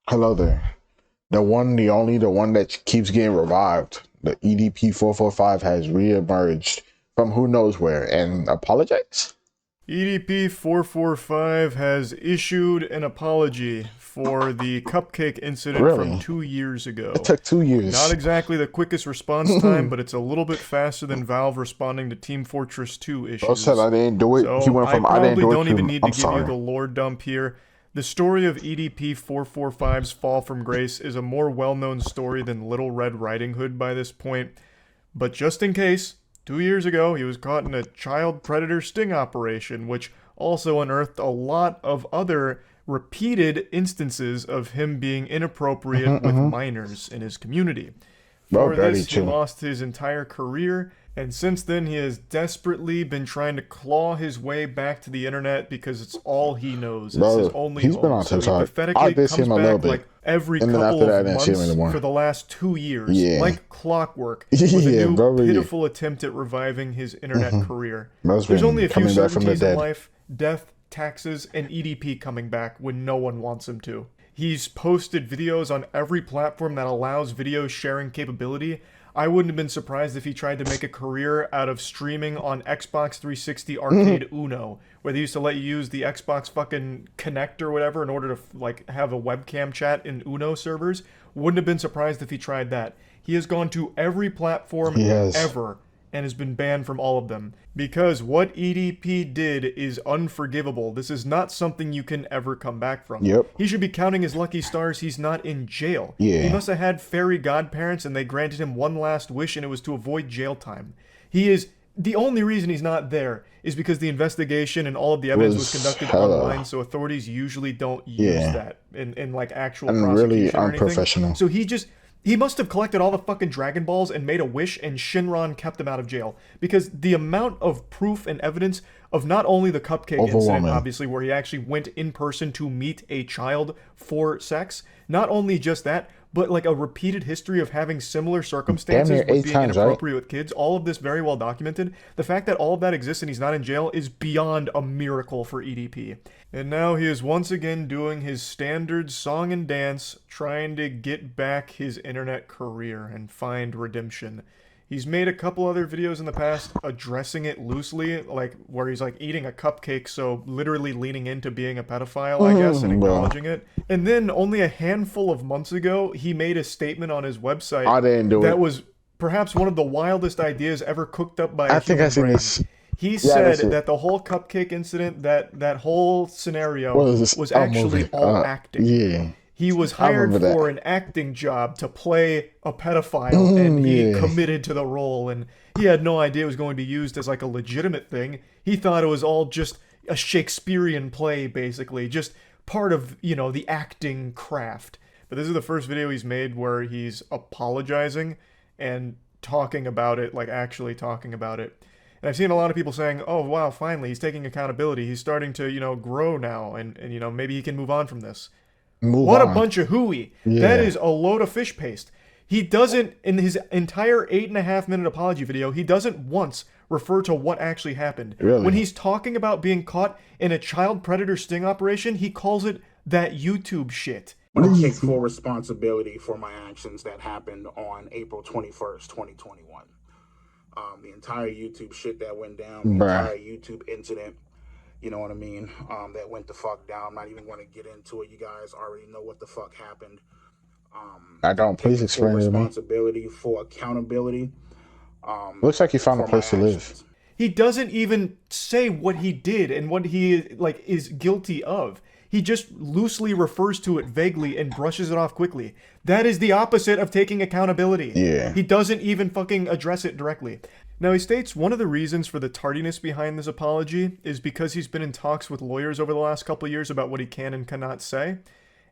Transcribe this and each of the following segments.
Hello there. The one, the only, the one that keeps getting revived. The EDP-445 has reemerged from who knows where and apologize? EDP-445 has issued an apology for the cupcake incident from Really? 2 years It ago. took 2 years. Not exactly the quickest response time, but it's a little bit faster than Valve responding to Team Fortress 2 Bro said issues. I didn't do it. He So went I from I didn't probably do it don't even to need to I'm give you sorry. the lore dump here. The story of EDP-445's fall from grace is a more well-known story than Little Red Riding Hood by this point. But just in case, 2 years ago, he was caught in a child predator sting operation, which also unearthed a lot of other repeated instances of him being inappropriate with minors in his community. Bro, For dirty this, he too. lost his entire career, and since then, he has desperately been trying to claw his way back to the internet because it's all he knows. It's his Bro, only he's been home. on So he TikTok. I pathetically did see comes him a little back bit. like every And then couple after that, I of didn't see him months anymore. for the last 2 years, Yeah. like clockwork, with a Yeah, new bro. Yeah. pitiful attempt at reviving his internet career. Bro's There's only been a few coming back from the certainties in dead. life: death, taxes, and EDP coming back when no one wants him to. He's posted videos on every platform that allows video sharing capability. I wouldn't have been surprised if he tried to make a career out of streaming on Xbox 360 Arcade Uno, where they used to let you use the Xbox fucking Connect or whatever in order to like have a webcam chat in Uno servers. Wouldn't have been surprised if he tried that. He has gone to every platform He has. ever and has been banned from all of them. Because what EDP did is unforgivable. This is not something you can ever come back from. Yep. He should be counting his lucky stars he's not in jail. He Yeah. must have had fairy godparents and they granted him one last wish and it was to avoid jail time. He is the only reason he's not there is because the investigation and all of the It evidence was was conducted online, hella. so authorities usually don't use Yeah. that in like actual And really prosecution or anything. unprofessional. So he must have collected all the fucking Dragon Balls and made a wish, and Shinron kept him out of jail. Because the amount of proof and evidence of not only the cupcake incident, Overwhelming. obviously, where he actually went in person to meet a child for sex, not only just that, but like a repeated history of having similar Damn circumstances near with eight being times, right? inappropriate with kids, all of this very well documented. The fact that all of that exists and he's not in jail is beyond a miracle for EDP. And now he is once again doing his standard song and dance, trying to get back his internet career and find redemption. He's made a couple other videos in the past addressing it loosely, like where he's like eating a cupcake, so literally leaning into being a pedophile, I guess, and Bro, acknowledging it. And then only a handful of months ago, he made a statement on his website I didn't do that it. was perhaps one of the wildest ideas ever cooked up by a I think I human seen brain. this. He Yeah, said that's it. that the whole cupcake incident, that whole scenario What is this? was A actually movie. all acting. Yeah. He was I hired remember for that. an acting job to play a pedophile, and he Yeah. committed to the role, and he had no idea it was going to be used as like a legitimate thing. He thought it was all just a Shakespearean play, basically, just part of, the acting craft. But this is the first video he's made where he's apologizing and talking about it, like actually talking about it. And I've seen a lot of people saying, "Oh, wow, finally he's taking accountability. He's starting to, grow now, and maybe he can move on from this." Move What a on. bunch of hooey. That Yeah. is a load of fish paste. He doesn't, in his entire 8.5 minute apology video, he doesn't once refer to what actually happened. Really? When he's talking about being caught in a child predator sting operation, he calls it that YouTube shit. I want to take full responsibility for my actions that happened on April 21st, 2021. The entire YouTube shit that went down, the Bruh. entire YouTube incident, you know what I mean, that went the fuck down. I'm not even going to get into it. You guys already know what the fuck happened. I don't. Please Taking full explain it to me. responsibility for accountability. Looks like you found a for my place to live. actions. He doesn't even say what he did and what he like is guilty of. He just loosely refers to it vaguely and brushes it off quickly. That is the opposite of taking accountability. Yeah. He doesn't even fucking address it directly. Now, he states one of the reasons for the tardiness behind this apology is because he's been in talks with lawyers over the last couple of years about what he can and cannot say.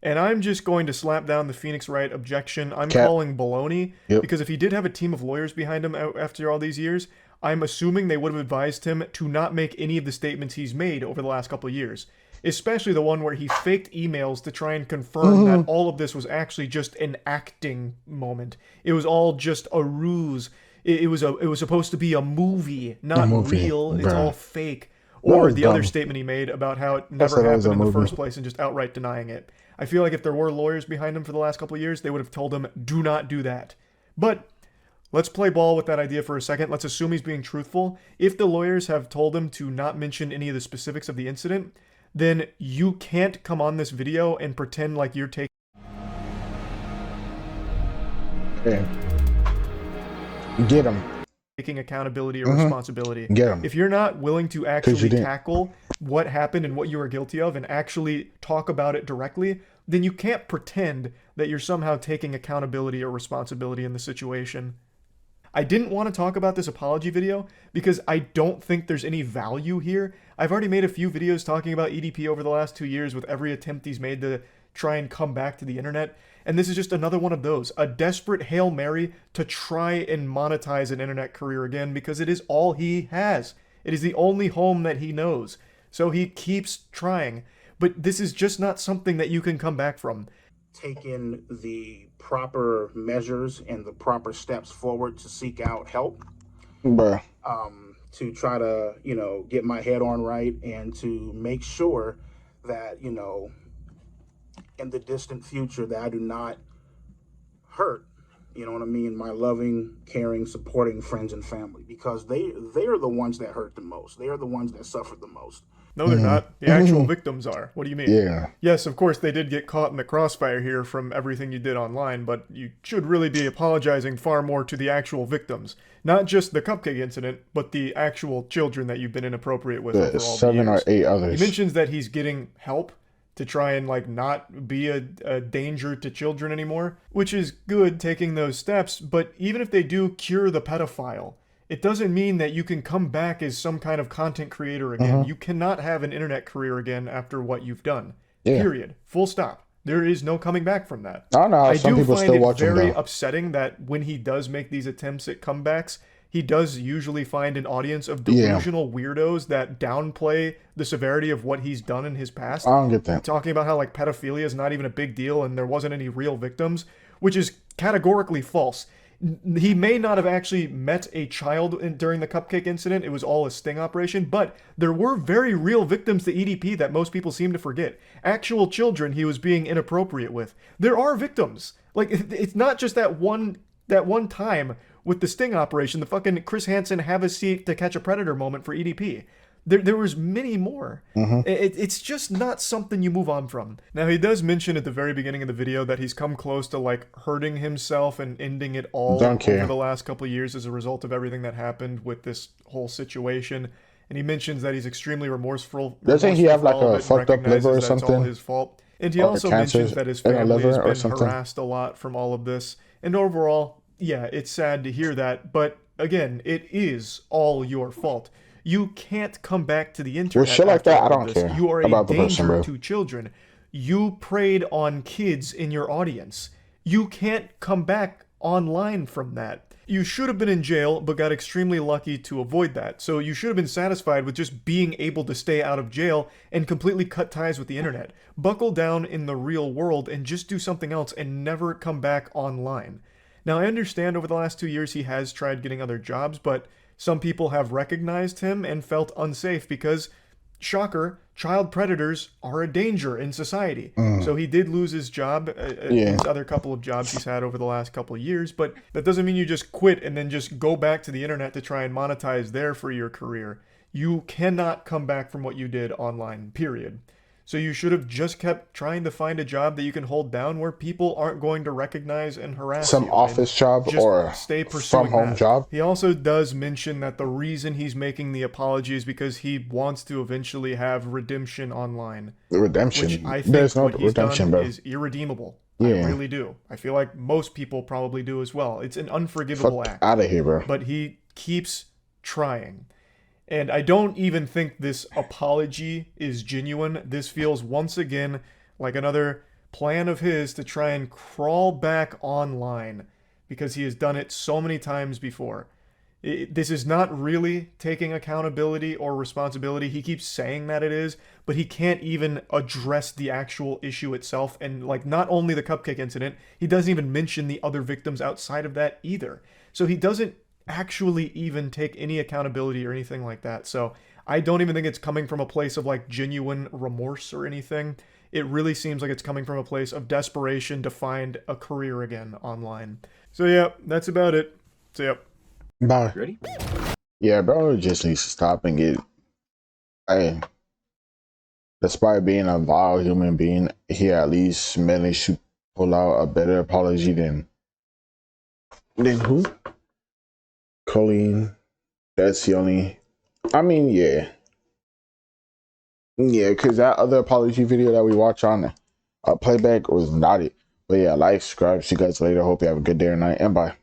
And I'm just going to slap down the Phoenix Wright objection. I'm Cap. calling baloney, Yep. because if he did have a team of lawyers behind him after all these years, I'm assuming they would have advised him to not make any of the statements he's made over the last couple of years. Especially the one where he faked emails to try and confirm that all of this was actually just an acting moment. It was all just a ruse. It was supposed to be a movie, not movie, real. It's bruh. all fake. Or was the other dumb. statement he made about how it I never said that was happened a in the movie. first place and just outright denying it. I feel like if there were lawyers behind him for the last couple of years, they would have told him, do not do that. But let's play ball with that idea for a second. Let's assume he's being truthful. If the lawyers have told him to not mention any of the specifics of the incident, then you can't come on this video and pretend like you're Yeah. Get him. taking accountability or responsibility. Get him. If you're not willing to actually didn't. tackle what happened and what you are guilty of and actually talk about it directly, then you can't pretend that you're somehow taking accountability or responsibility in the situation. I didn't want to talk about this apology video because I don't think there's any value here. I've already made a few videos talking about EDP over the last 2 years with every attempt he's made to try and come back to the internet. And this is just another one of those, a desperate Hail Mary to try and monetize an internet career again because it is all he has. It is the only home that he knows. So he keeps trying. But this is just not something that you can come back from. Taken the proper measures and the proper steps forward to seek out help, Bruh. to try to, get my head on right and to make sure that, in the distant future that I do not hurt, my loving, caring, supporting friends and family, because they are the ones that hurt the most. They are the ones that suffer the most. No, they're not. The actual victims are. What do you mean? Yeah. Yes, of course, they did get caught in the crossfire here from everything you did online, but you should really be apologizing far more to the actual victims. Not just the cupcake incident, but the actual children that you've been inappropriate with over all the 7 or years. 8 others. He mentions that he's getting help to try and not be a danger to children anymore, which is good, taking those steps, but even if they do cure the pedophile, it doesn't mean that you can come back as some kind of content creator again. You cannot have an internet career again after what you've done. Yeah. Period. Full stop. There is no coming back from that. I don't know. I Some do people find still it watch him, very though. upsetting that when he does make these attempts at comebacks, he does usually find an audience of delusional weirdos that downplay the severity of what he's done in his past. I don't get that. Talking about how pedophilia is not even a big deal and there wasn't any real victims, which is categorically false. He may not have actually met a child during the cupcake incident. It was all a sting operation, but there were very real victims to EDP that most people seem to forget. Actual children he was being inappropriate with. There are victims. It's not just that one time with the sting operation, the fucking Chris Hansen have a seat to catch a predator moment for EDP. There was many more. It's just not something you move on from. Now, he does mention at the very beginning of the video that he's come close to hurting himself and ending it all over the last couple of years as a result of everything that happened with this whole situation. And he mentions that he's extremely remorseful. Doesn't he have for all a of it, fucked up liver or recognizes that it's all something? his fault. And he Or also cancer mentions that his in the family has liver or been something? harassed a lot from all of this. And overall, yeah, it's sad to hear that. But again, it is all your fault. You can't come back to the internet. Well, shit like after that, I all don't of this. care You are about a the person, danger bro. to children. You preyed on kids in your audience. You can't come back online from that. You should have been in jail, but got extremely lucky to avoid that. So you should have been satisfied with just being able to stay out of jail and completely cut ties with the internet. Buckle down in the real world and just do something else and never come back online. Now, I understand over the last 2 years he has tried getting other jobs, but some people have recognized him and felt unsafe because, shocker, child predators are a danger in society. So he did lose his job, his other couple of jobs he's had over the last couple of years, but that doesn't mean you just quit and then just go back to the internet to try and monetize there for your career. You cannot come back from what you did online, period. So you should have just kept trying to find a job that you can hold down where people aren't going to recognize and harass you. Some office job just or stay pursuing from home that. job. He also does mention that the reason he's making the apology is because he wants to eventually have redemption online. The redemption. Which I think There's no what he's redemption, done bro. is irredeemable. Yeah. I really do. I feel like most people probably do as well. It's an unforgivable Fuck act. out of here, bro. But he keeps trying. And I don't even think this apology is genuine. This feels once again like another plan of his to try and crawl back online because he has done it so many times before. This is not really taking accountability or responsibility. He keeps saying that it is, but he can't even address the actual issue itself. And not only the cupcake incident, he doesn't even mention the other victims outside of that either. So he doesn't actually even take any accountability or anything like that. So I don't even think it's coming from a place of like genuine remorse or anything. It really seems like it's coming from a place of desperation to find a career again online. So yeah, that's about it. So yep. Bye. Ready? Yeah, bro just needs to stop and get. Hey, despite being a vile human being, he at least managed to pull out a better apology than who? Colleen. That's the only. I mean, yeah, because that other apology video that we watch on playback was not it. But yeah, like, subscribe. See you guys later. Hope you have a good day or night, and bye.